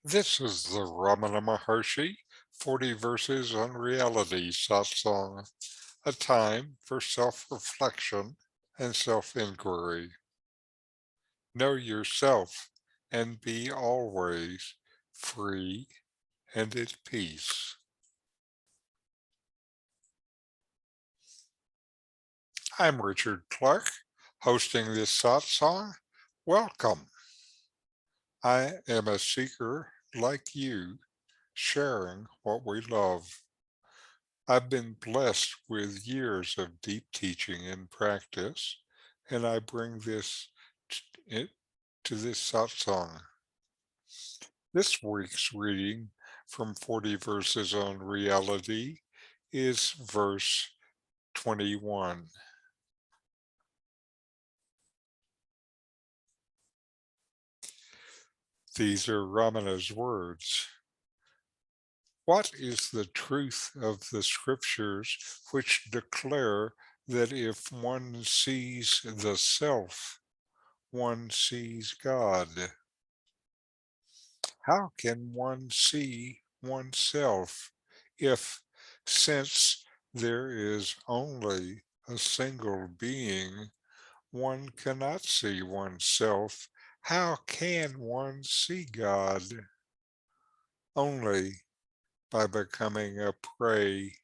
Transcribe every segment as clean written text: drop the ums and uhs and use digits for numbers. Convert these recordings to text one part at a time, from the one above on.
This is the Ramana Maharshi 40 Verses on Reality Satsang, a time for self-reflection and self-inquiry. Know yourself and be always free and at peace. I'm Richard Clarke, hosting this satsang. Welcome. I am a seeker like you, sharing what we love. I've been blessed with years of deep teaching and practice, and I bring this to this satsang. This week's reading from 40 Verses on Reality is verse 21. These are Ramana's words. What is the truth of the scriptures which declare that if one sees the self, one sees God? How can one see oneself if, since there is only a single being, one cannot see oneself? How can one see God? Only by becoming a prey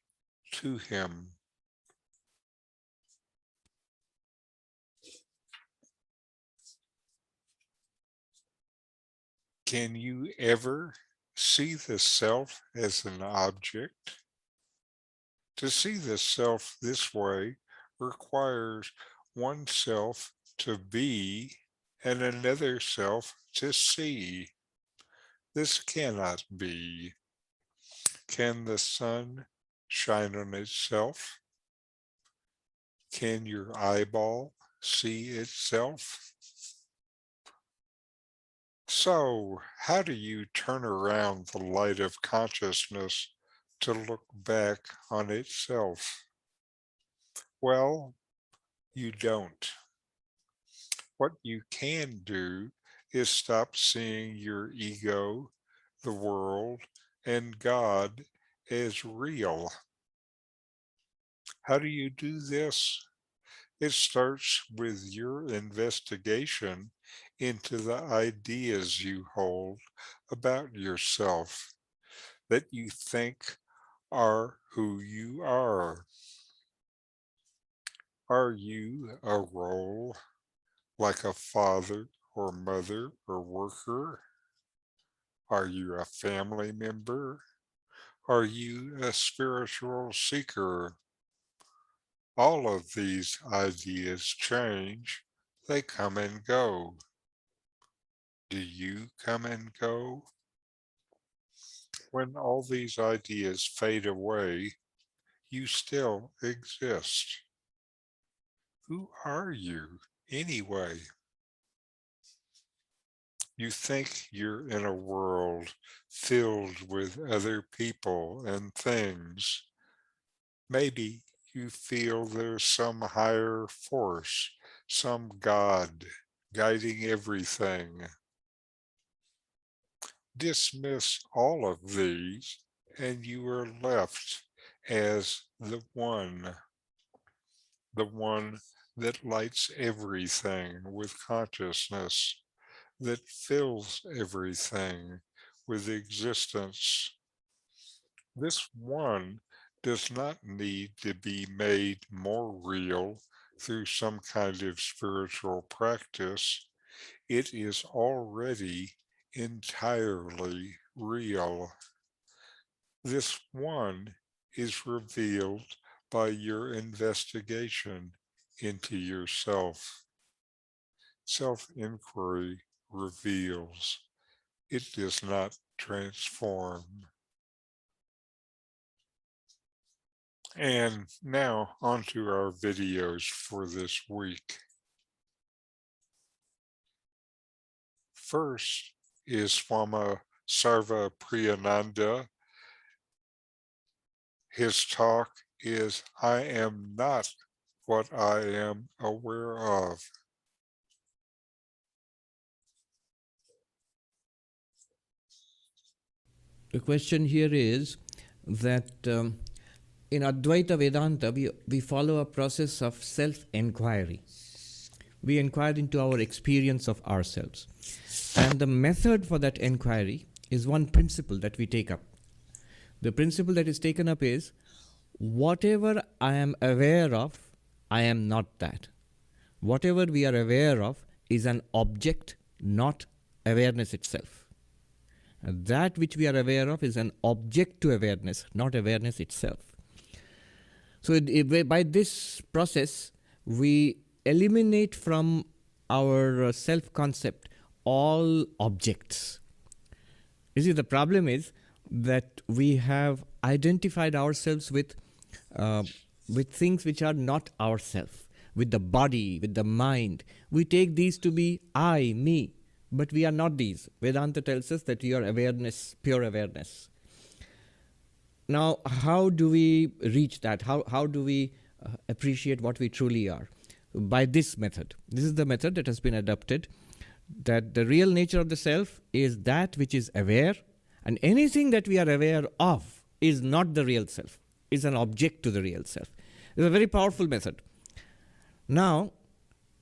to him. Can you ever see the self as an object? To see the self this way requires one self to be and another self to see. This cannot be. Can the sun shine on itself? Can your eyeball see itself? So, how do you turn around the light of consciousness to look back on itself? Well, you don't. What you can do is stop seeing your ego, the world, and God as real. How do you do this? It starts with your investigation into the ideas you hold about yourself that you think are who you are. Are you a role like a father or mother or worker? Are you a family member? Are you a spiritual seeker? All of these ideas change. They come and go. Do you come and go? When all these ideas fade away, you still exist. Who are you anyway? You think you're in a world filled with other people and things. Maybe you feel there's some higher force, some God guiding everything. Dismiss all of these and you are left as the one that lights everything with consciousness, that fills everything with existence. This one does not need to be made more real through some kind of spiritual practice. It is already entirely real. This one is revealed by your investigation into yourself. Self-inquiry reveals. It does not transform. And now onto our videos for this week. First is Swami Sarvapriyananda. His talk is I am not what I am aware of. The question here is that in Advaita Vedanta, we follow a process of self-enquiry. We inquire into our experience of ourselves. And the method for that enquiry is one principle that we take up. The principle that is taken up is, whatever I am aware of, I am not that. Whatever we are aware of is an object, not awareness itself. And that which we are aware of is an object to awareness, not awareness itself. So by this process, we eliminate from our self-concept all objects. You see, the problem is that we have identified ourselves with things which are not ourself, with the body, with the mind. We take these to be I, me, but we are not these. Vedanta tells us that we are awareness, pure awareness. Now, how do we reach that? How do we appreciate what we truly are? By this method. This is the method that has been adopted, that the real nature of the self is that which is aware, and anything that we are aware of is not the real self, is an object to the real self. It's a very powerful method. Now,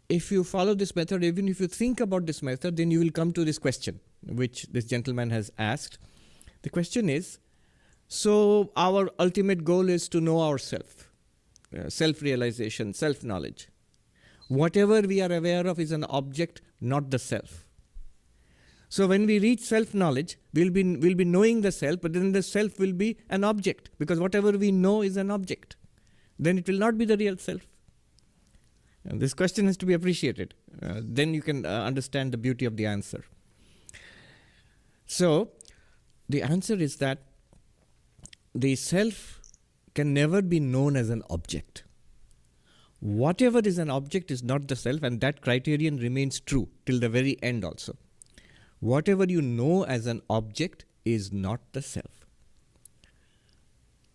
if you follow this method, even if you think about this method, then you will come to this question, which this gentleman has asked. The question is, so our ultimate goal is to know ourselves, self-realization, self-knowledge. Whatever we are aware of is an object, not the self. So when we reach self-knowledge, we'll be knowing the self, but then the self will be an object, because whatever we know is an object. Then it will not be the real self. And this question has to be appreciated. Then you can understand the beauty of the answer. So the answer is that the self can never be known as an object. Whatever is an object is not the self, and that criterion remains true till the very end also. Whatever you know as an object is not the self.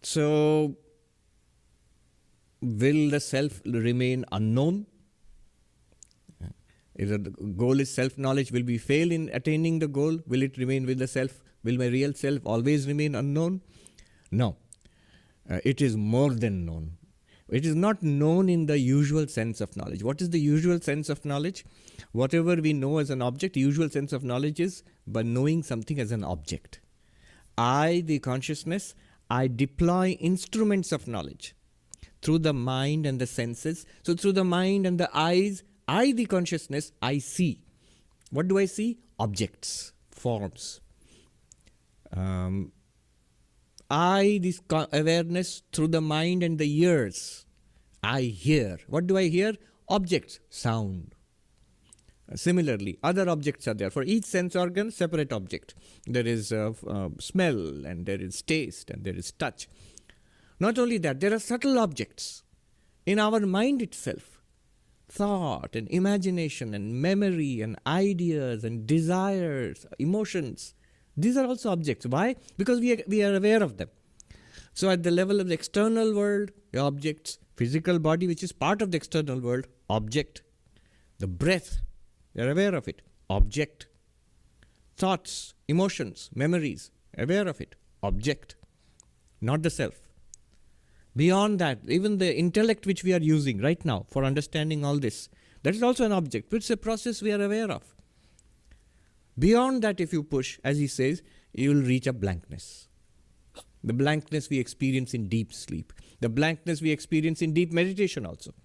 So, will the self remain unknown? If the goal is self-knowledge, will we fail in attaining the goal? Will it remain with the self? Will my real self always remain unknown? No. It is more than known. It is not known in the usual sense of knowledge. What is the usual sense of knowledge? Whatever we know as an object, the usual sense of knowledge is by knowing something as an object. I, the consciousness, I deploy instruments of knowledge through the mind and the senses. So through the mind and the eyes, I, the consciousness, I see. What do I see? Objects, forms. I, this awareness, through the mind and the ears, I hear. What do I hear? Objects, sound. Similarly, other objects are there. For each sense organ, separate object. There is smell, and there is taste, and there is touch. Not only that, there are subtle objects in our mind itself. Thought and imagination and memory and ideas and desires, emotions. These are also objects. Why? Because we are aware of them. So at the level of the external world, the objects, physical body, which is part of the external world, object. The breath, we are aware of it, object. Thoughts, emotions, memories, aware of it, object. Not the self. Beyond that, even the intellect which we are using right now for understanding all this, that is also an object. It's a process we are aware of. Beyond that, if you push, as he says, you will reach a blankness. The blankness we experience in deep sleep. The blankness we experience in deep meditation also.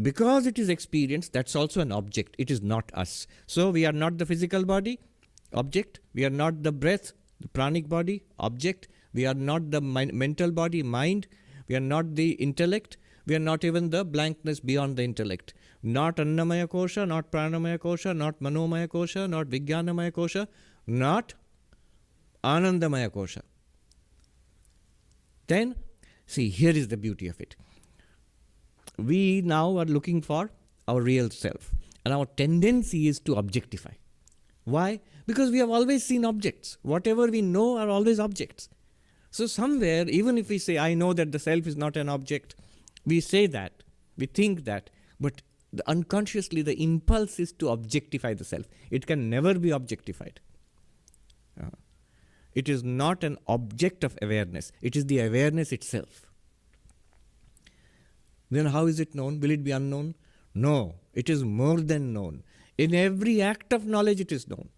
Because it is experienced, that's also an object. It is not us. So we are not the physical body, object. We are not the breath, the pranic body, object. We are not the mental body, mind. We are not the intellect. We are not even the blankness beyond the intellect. Not Annamaya Kosha, not Pranamaya Kosha, not Manomaya Kosha, not Vijnanamaya Kosha, not Anandamaya Kosha. Then, see, here is the beauty of it. We now are looking for our real self. And our tendency is to objectify. Why? Because we have always seen objects. Whatever we know are always objects. So somewhere, even if we say, I know that the self is not an object, we say that, we think that, but unconsciously the impulse is to objectify the self. It can never be objectified. It is not an object of awareness. It is the awareness itself. Then how is it known? Will it be unknown? No, it is more than known. In every act of knowledge it is known.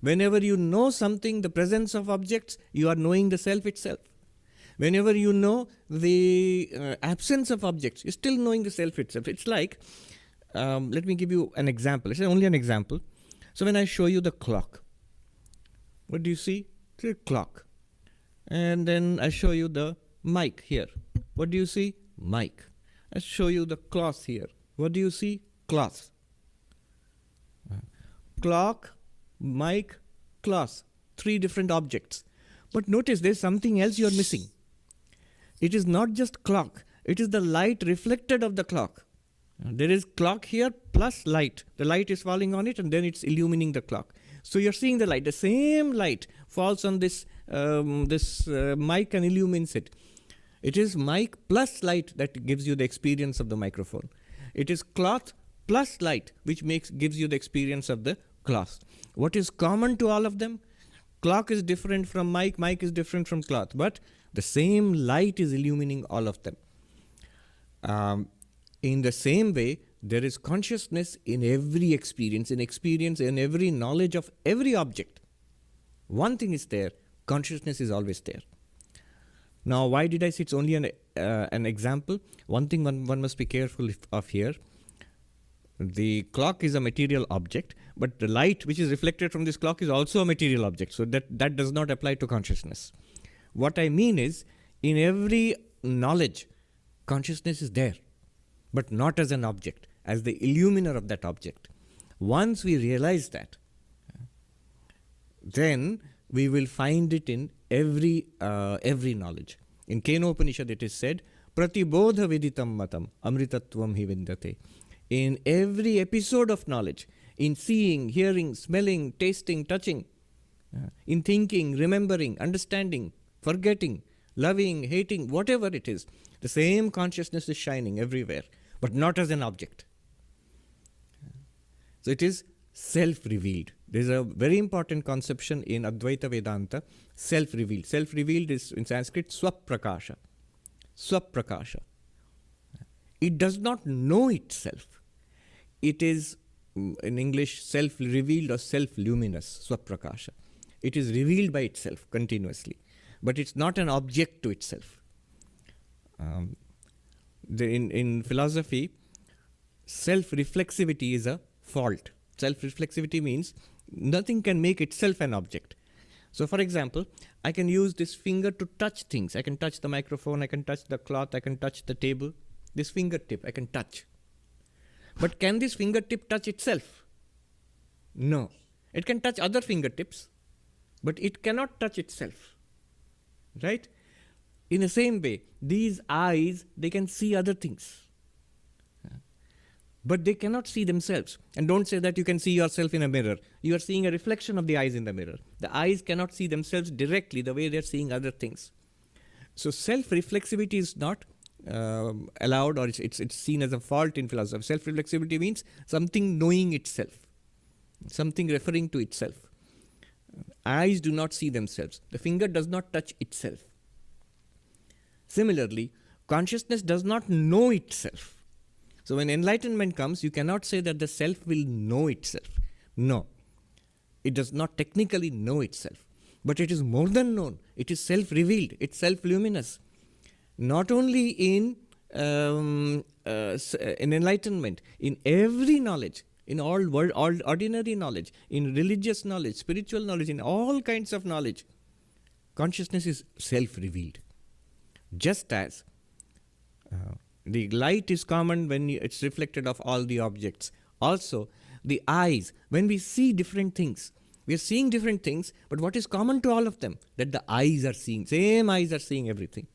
Whenever you know something, the presence of objects, you are knowing the self itself. Whenever you know the absence of objects, you're still knowing the self itself. It's like, let me give you an example. It's only an example. So when I show you the clock, what do you see? It's a clock. And then I show you the mic here. What do you see? Mic. I show you the cloth here. What do you see? Cloth. Clock, mic, cloth. 3 different objects. But notice there's something else you're missing. It is not just clock. It is the light reflected of the clock. There is clock here plus light. The light is falling on it and then it's illumining the clock. So you're seeing the light. The same light falls on this mic and illumines it. It is mic plus light that gives you the experience of the microphone. It is cloth plus light which gives you the experience of the cloth. What is common to all of them? Clock is different from mic is different from cloth, but the same light is illumining all of them. In the same way, there is consciousness in every experience, in every knowledge of every object. One thing is there, consciousness is always there. Now, why did I say it's only an example? One thing one must be careful of here. The clock is a material object, but the light which is reflected from this clock is also a material object. So that does not apply to consciousness. What I mean is, in every knowledge, consciousness is there, but not as an object, as the illuminer of that object. Once we realize that, then we will find it in every knowledge. In Kenopanishad it is said, Pratibodha viditam matam amritatvam hi vindate. In every episode of knowledge, in seeing, hearing, smelling, tasting, touching, in thinking, remembering, understanding, forgetting, loving, hating, whatever it is, the same consciousness is shining everywhere, but not as an object. So it is self-revealed. There is a very important conception in Advaita Vedanta, self-revealed. Self-revealed is in Sanskrit Swaprakasha. Swaprakasha. It does not know itself. It is, in English, self-revealed or self-luminous, Swaprakasha. It is revealed by itself continuously, but it's not an object to itself. In philosophy, self-reflexivity is a fault. Self-reflexivity means nothing can make itself an object. So, for example, I can use this finger to touch things. I can touch the microphone, I can touch the cloth, I can touch the table. This fingertip I can touch. But can this fingertip touch itself? No. It can touch other fingertips, but it cannot touch itself. Right? In the same way, these eyes, they can see other things, but they cannot see themselves. And don't say that you can see yourself in a mirror. You are seeing a reflection of the eyes in the mirror. The eyes cannot see themselves directly the way they're seeing other things. So self-reflexivity is not allowed, or it's seen as a fault in philosophy. Self-reflexivity means something knowing itself, something referring to itself. Eyes do not see themselves. The finger does not touch itself. Similarly, consciousness does not know itself. So when enlightenment comes, you cannot say that the self will know itself. No. It does not technically know itself. But it is more than known. It is self-revealed. It's self-luminous. Not only in enlightenment, in every knowledge, in all ordinary knowledge, in religious knowledge, spiritual knowledge, in all kinds of knowledge, consciousness is self-revealed. Just as the light is common when it's reflected of all the objects. Also, the eyes, when we see different things, we are seeing different things, but what is common to all of them? That the eyes are seeing, same eyes are seeing everything.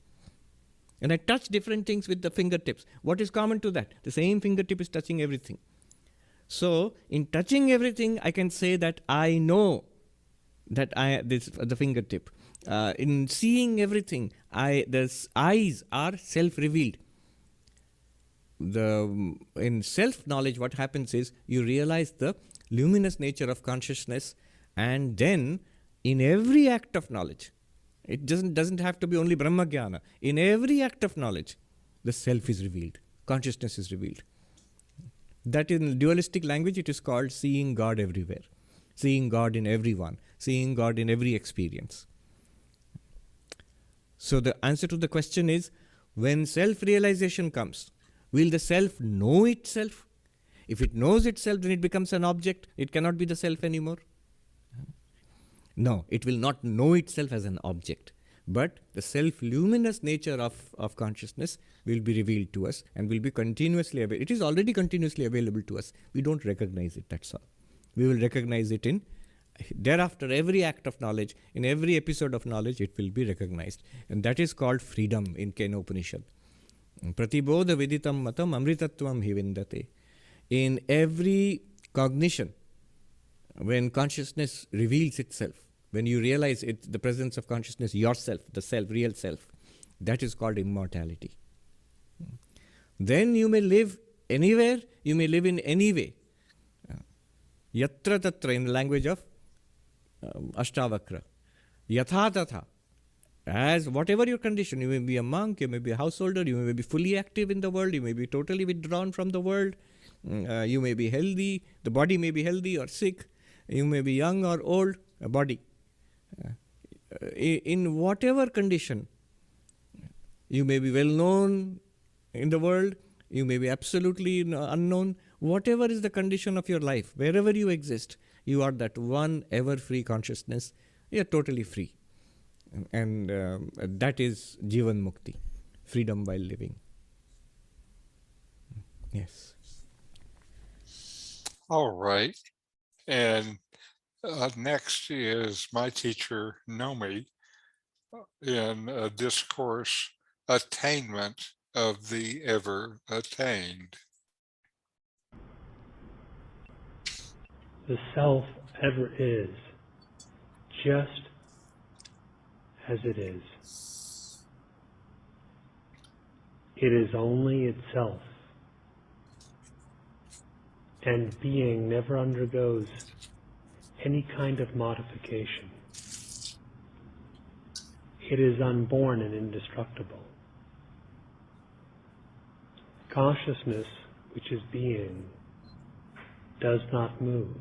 And I touch different things with the fingertips. What is common to that? The same fingertip is touching everything. So, in touching everything, I can say that I know that the fingertip. In seeing everything, the eyes are self-revealed. In self-knowledge, what happens is you realize the luminous nature of consciousness, and then In every act of knowledge, it doesn't have to be only Brahma Jnana. In every act of knowledge, the self is revealed, consciousness is revealed. That in dualistic language, it is called seeing God everywhere, seeing God in everyone, seeing God in every experience. So the answer to the question is, when self-realization comes, will the self know itself? If it knows itself, then it becomes an object. It cannot be the self anymore. No, it will not know itself as an object. But the self-luminous nature of consciousness will be revealed to us and will be continuously available. It is already continuously available to us. We don't recognize it, that's all. We will recognize it in thereafter, every act of knowledge, in every episode of knowledge, it will be recognized. And that is called freedom in Kena Upanishad. Pratibodha viditam matam amritatvam hi vindate. In every cognition, when consciousness reveals itself, when you realize it, the presence of consciousness, yourself, the self, real self, that is called immortality. Then you may live anywhere, you may live in any way. Yatra tatra, in the language of Ashtavakra. Yatha tatha. As whatever your condition, you may be a monk, you may be a householder, you may be fully active in the world, you may be totally withdrawn from the world, you may be healthy, the body may be healthy or sick, you may be young or old, a body. In whatever condition, you may be well known in the world, you may be absolutely unknown, whatever is the condition of your life, wherever you exist, you are that one ever free consciousness, you are totally free. And that is Jivan Mukti, freedom while living. Yes. All right. And next is my teacher, Nome, in a discourse, Attainment of the Ever Attained. The self ever is, just as it is. It is only itself, and being never undergoes any kind of modification. It is unborn and indestructible. Consciousness, which is being, does not move.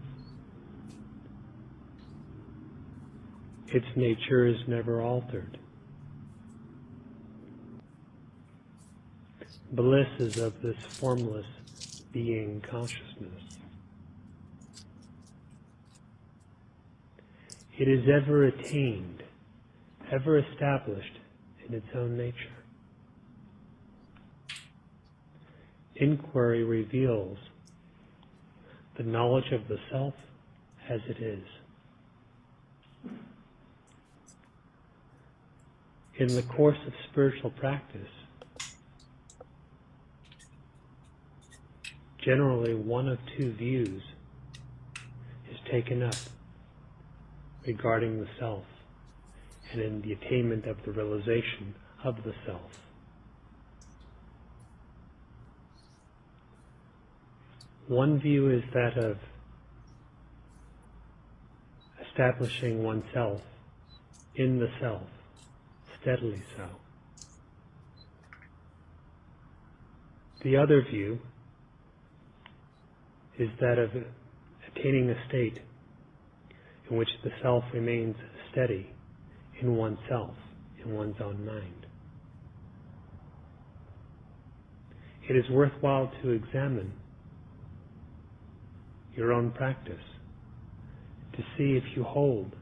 Its nature is never altered. Bliss is of this formless being consciousness. It is ever attained, ever established in its own nature. Inquiry reveals the knowledge of the self as it is. In the course of spiritual practice, generally one of two views is taken up regarding the self and in the attainment of the realization of the self. One view is that of establishing oneself in the self, steadily so. The other view is that of attaining a state in which the self remains steady in oneself, in one's own mind. It is worthwhile to examine your own practice to see if you hold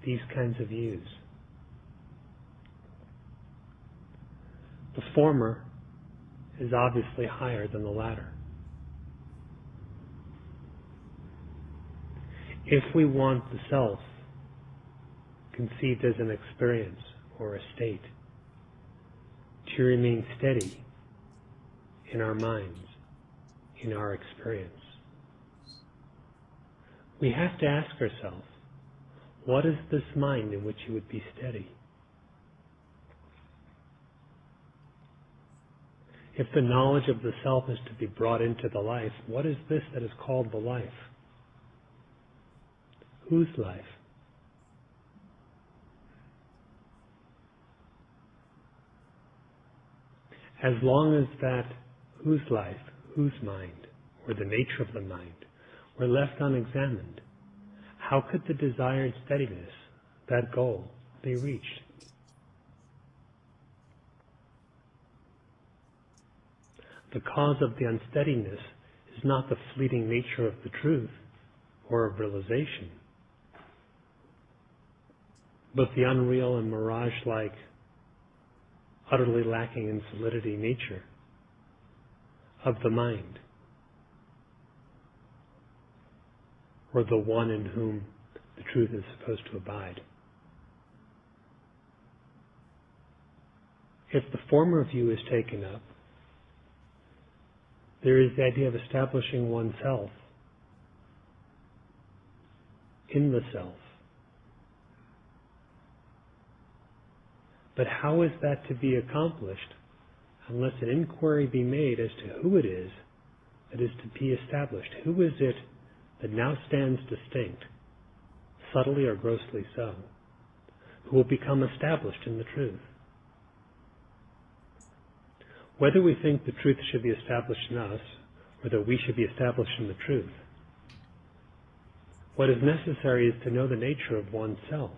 these kinds of views. The former is obviously higher than the latter. If we want the self conceived as an experience or a state to remain steady in our minds, in our experience, we have to ask ourselves, what is this mind in which you would be steady? If the knowledge of the self is to be brought into the life, what is this that is called the life? Whose life? As long as that whose life, whose mind, or the nature of the mind, were left unexamined, how could the desired steadiness, that goal, be reached? The cause of the unsteadiness is not the fleeting nature of the truth or of realization, but the unreal and mirage-like, utterly lacking in solidity nature of the mind, or the one in whom the truth is supposed to abide. If the former view is taken up, there is the idea of establishing oneself in the self. But how is that to be accomplished unless an inquiry be made as to who it is that is to be established? Who is it that now stands distinct, subtly or grossly so, who will become established in the truth? Whether we think the truth should be established in us, or that we should be established in the truth, what is necessary is to know the nature of oneself.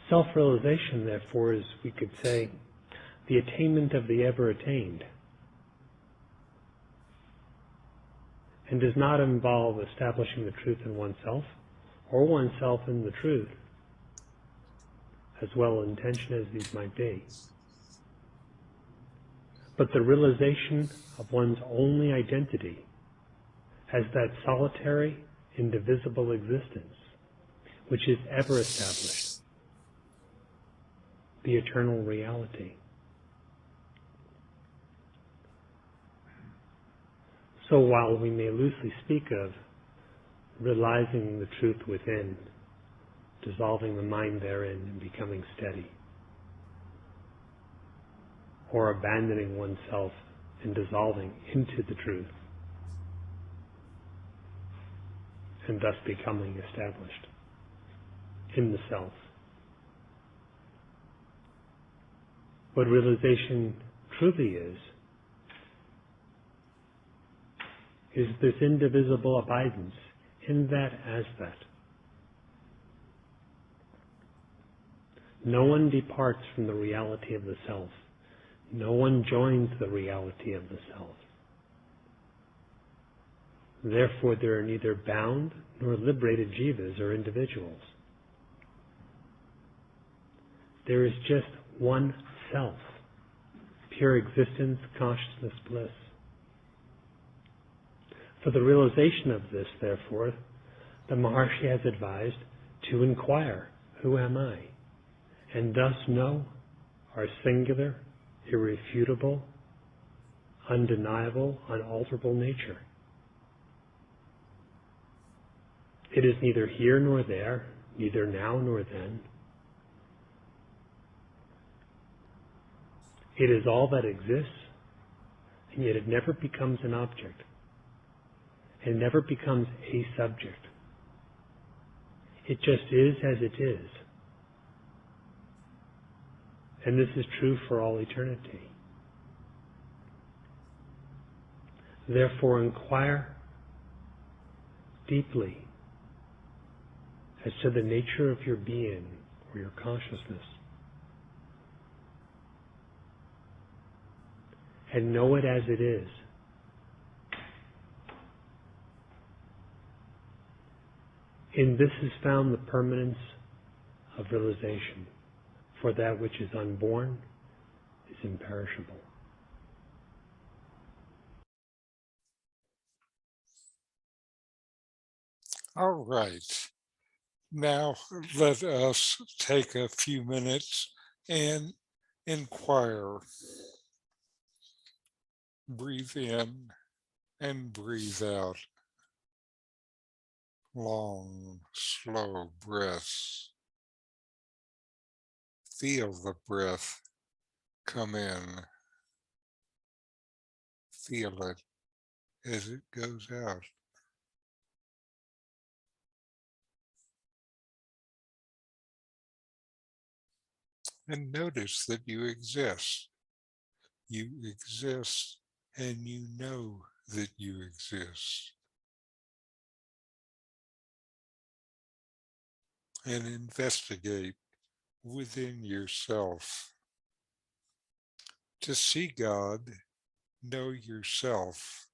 Self-realization, therefore, is, we could say, the attainment of the ever-attained, and does not involve establishing the truth in oneself, or oneself in the truth, as well intentioned as these might be, but the realization of one's only identity as that solitary, indivisible existence, which is ever established, the eternal reality. So while we may loosely speak of realizing the truth within, dissolving the mind therein and becoming steady, or abandoning oneself and dissolving into the truth, and thus becoming established in the self. What realization truly is this indivisible abidance in that as that. No one departs from the reality of the self. No one joins the reality of the self. Therefore, there are neither bound nor liberated jivas or individuals. There is just one self, pure existence, consciousness, bliss. For the realization of this, therefore, the Maharshi has advised to inquire, who am I? And thus know our singular, irrefutable, undeniable, unalterable nature. It is neither here nor there, neither now nor then. It is all that exists, and yet it never becomes an object. It never becomes a subject. It just is as it is. And this is true for all eternity. Therefore, inquire deeply as to the nature of your being or your consciousness, and know it as it is. In this is found the permanence of realization, for that which is unborn is imperishable. All right. Now let us take a few minutes and inquire. Breathe in and breathe out. Long, slow breaths. Feel the breath come in. Feel it as it goes out. and notice that you exist. You exist and you know that you exist. And investigate within yourself. To see God, know yourself.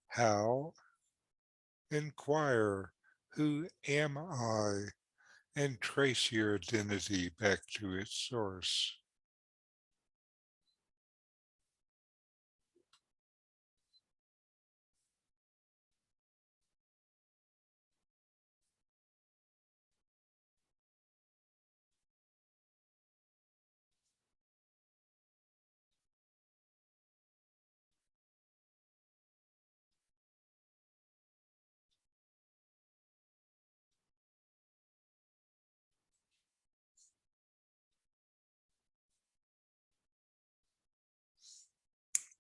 How? Inquire, who am I? And trace your identity back to its source.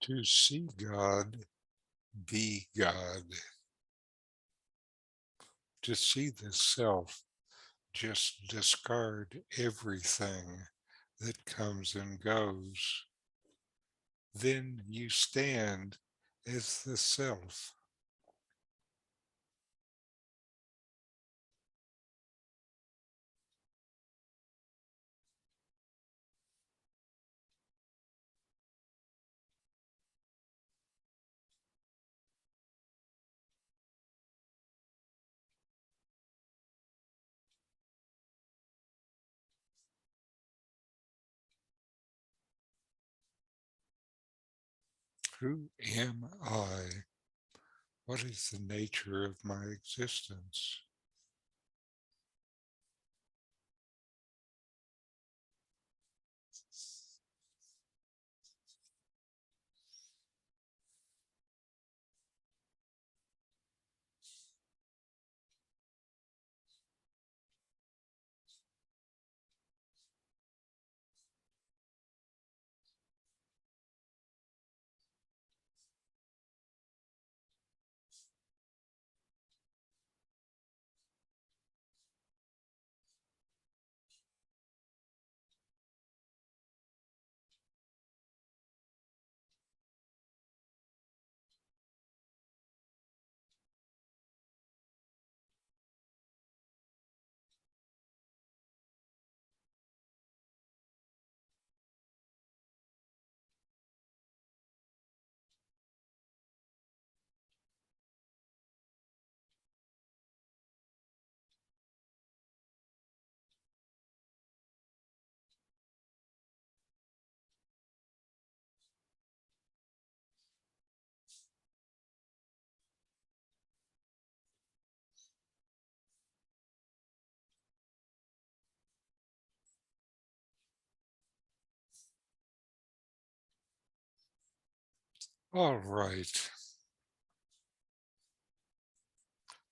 To see God, be God. To see the self, just discard everything that comes and goes. Then you stand as the self. Who am I? What is the nature of my existence? All right.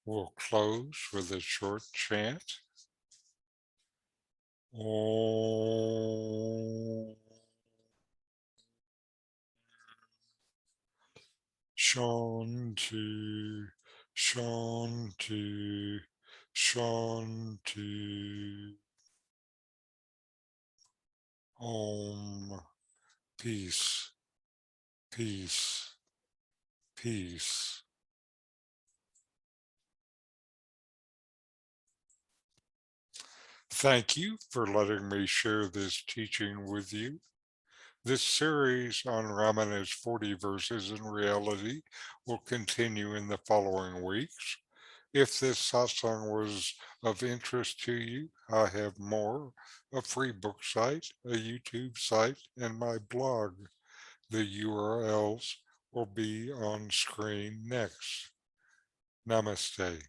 We'll close with a short chant. Om Shanti, Shanti, Shanti. Om. Peace, peace, peace. Thank you for letting me share this teaching with you. This series on Ramana's 40 verses in reality will continue in the following weeks. If this satsang was of interest to you, I have more, a free book site, a YouTube site, and my blog. The URLs will be on screen next. Namaste.